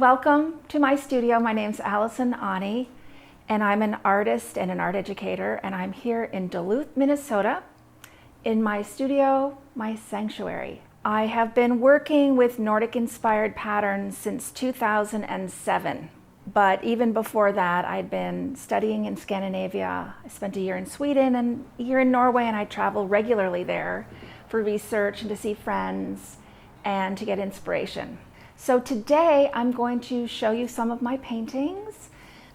Welcome to my studio. My name's Alison Aune, and I'm an artist and an art educator, and I'm here in Duluth, Minnesota, in my studio, my sanctuary. I have been working with Nordic-inspired patterns since 2007, but even before that, I'd been studying in Scandinavia. I spent a year in Sweden and a year in Norway, and I travel regularly there for research and to see friends and to get inspiration. So today I'm going to show you some of my paintings,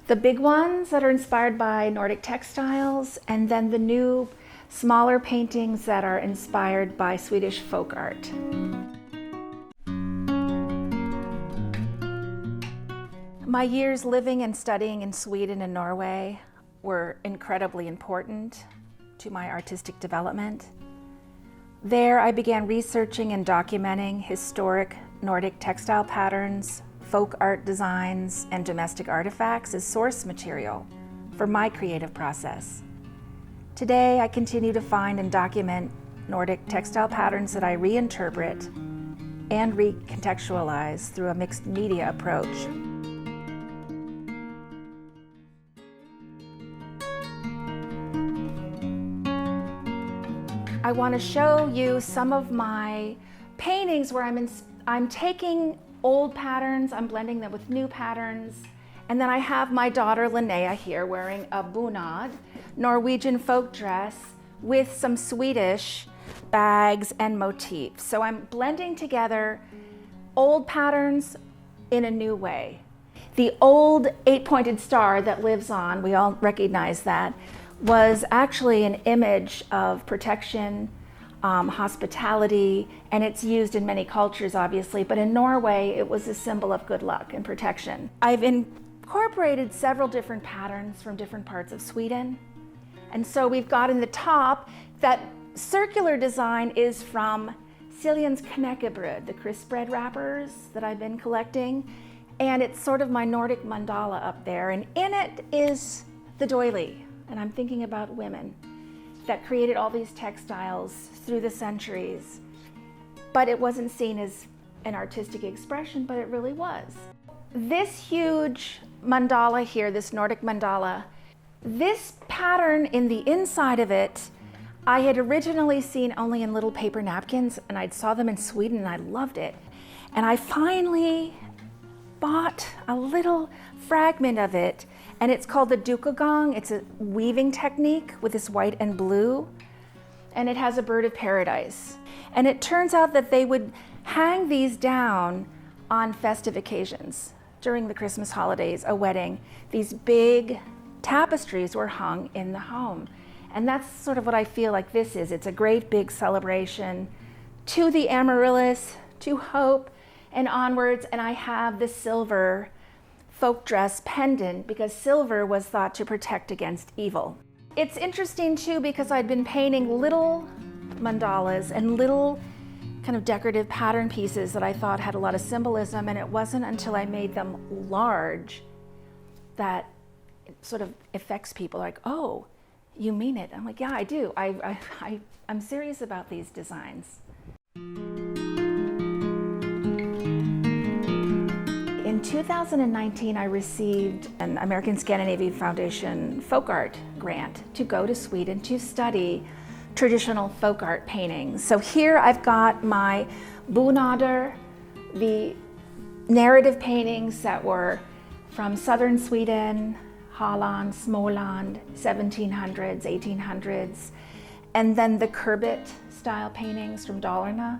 the big ones that are inspired by Nordic textiles, and then the new smaller paintings that are inspired by Swedish folk art. My years living and studying in Sweden and Norway were incredibly important to my artistic development. There I began researching and documenting historic Nordic textile patterns, folk art designs, and domestic artifacts as source material for my creative process. Today, I continue to find and document Nordic textile patterns that I reinterpret and recontextualize through a mixed media approach. I want to show you some of my paintings where I'm taking old patterns, I'm blending them with new patterns, and then I have my daughter Linnea here wearing a bunad, Norwegian folk dress, with some Swedish bags and motifs. So I'm blending together old patterns in a new way. The old 8-pointed star that lives on, we all recognize that, was actually an image of protection, hospitality, and it's used in many cultures, obviously, but in Norway, it was a symbol of good luck and protection. I've incorporated several different patterns from different parts of Sweden. And so we've got in the top, that circular design is from Siljan's knäckebröd, the crisp bread wrappers that I've been collecting. And it's sort of my Nordic mandala up there. And in it is the doily. And I'm thinking about women that created all these textiles through the centuries. But it wasn't seen as an artistic expression, but it really was. This huge mandala here, this Nordic mandala, this pattern in the inside of it, I had originally seen only in little paper napkins, and I saw them in Sweden and I loved it. And I finally bought a little fragment of it, and it's called the dukagång. It's a weaving technique with this white and blue, and it has a bird of paradise. And it turns out that they would hang these down on festive occasions. During the Christmas holidays, a wedding, these big tapestries were hung in the home. And that's sort of what I feel like this is. It's a great big celebration to the Amaryllis, to hope, and onwards. And I have the silver folk dress pendant because silver was thought to protect against evil. It's interesting too because I'd been painting little mandalas and little kind of decorative pattern pieces that I thought had a lot of symbolism, and it wasn't until I made them large that it sort of affects people like, oh, you mean it? I'm like, yeah, I do. I'm serious about these designs. In 2019, I received an American Scandinavian Foundation folk art grant to go to Sweden to study traditional folk art paintings. So here I've got my bunader, the narrative paintings that were from southern Sweden, Halland, Småland, 1700s, 1800s, and then the Kurbit style paintings from Dalarna,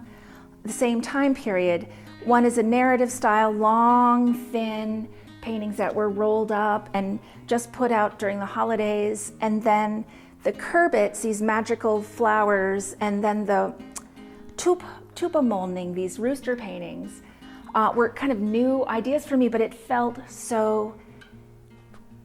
the same time period. One is a narrative style, long, thin paintings that were rolled up and just put out during the holidays. And then the Kurbits, these magical flowers, and then the tupamålning, these rooster paintings, were kind of new ideas for me, but it felt so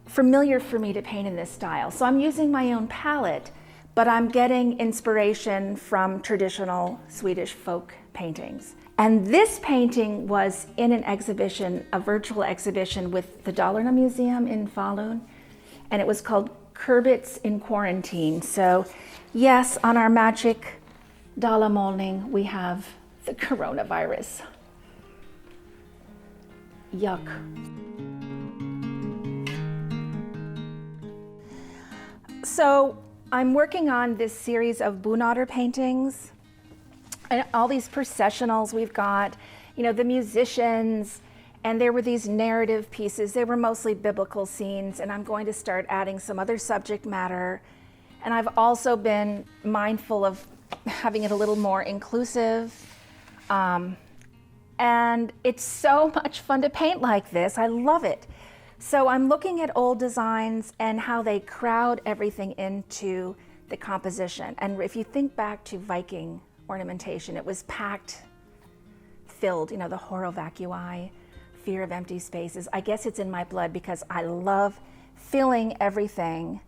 familiar for me to paint in this style. So I'm using my own palette, but I'm getting inspiration from traditional Swedish folk paintings. And this painting was in an exhibition, a virtual exhibition with the Dalarna Museum in Falun, and it was called Kurbits in Quarantine. So yes, on our magic Dalamålning, we have the coronavirus. Yuck. So I'm working on this series of Bunader paintings and all these processionals we've got, you know, the musicians, and there were these narrative pieces. They were mostly biblical scenes, and I'm going to start adding some other subject matter. And I've also been mindful of having it a little more inclusive. And it's so much fun to paint like this. I love it. So I'm looking at old designs and how they crowd everything into the composition. And if you think back to Viking ornamentation, it was packed, filled, you know, the horror vacui, fear of empty spaces. I guess it's in my blood because I love filling everything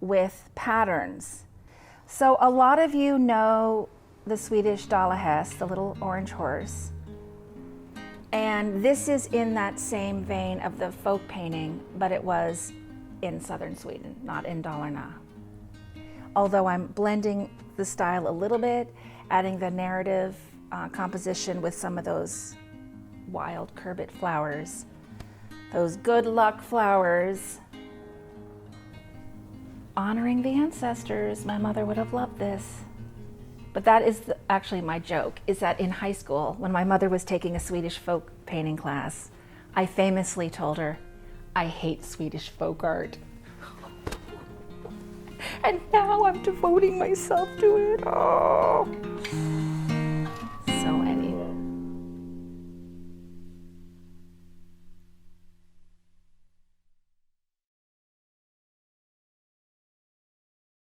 with patterns. So a lot of you know the Swedish dalahäst, the little orange horse. And this is in that same vein of the folk painting, but it was in southern Sweden, not in Dalarna. Although I'm blending the style a little bit, adding the narrative composition with some of those wild curbit flowers, those good luck flowers. Honoring the ancestors. My mother would have loved this. But that is actually my joke, is that in high school, when my mother was taking a Swedish folk painting class, I famously told her, I hate Swedish folk art. And now I'm devoting myself to it. Oh.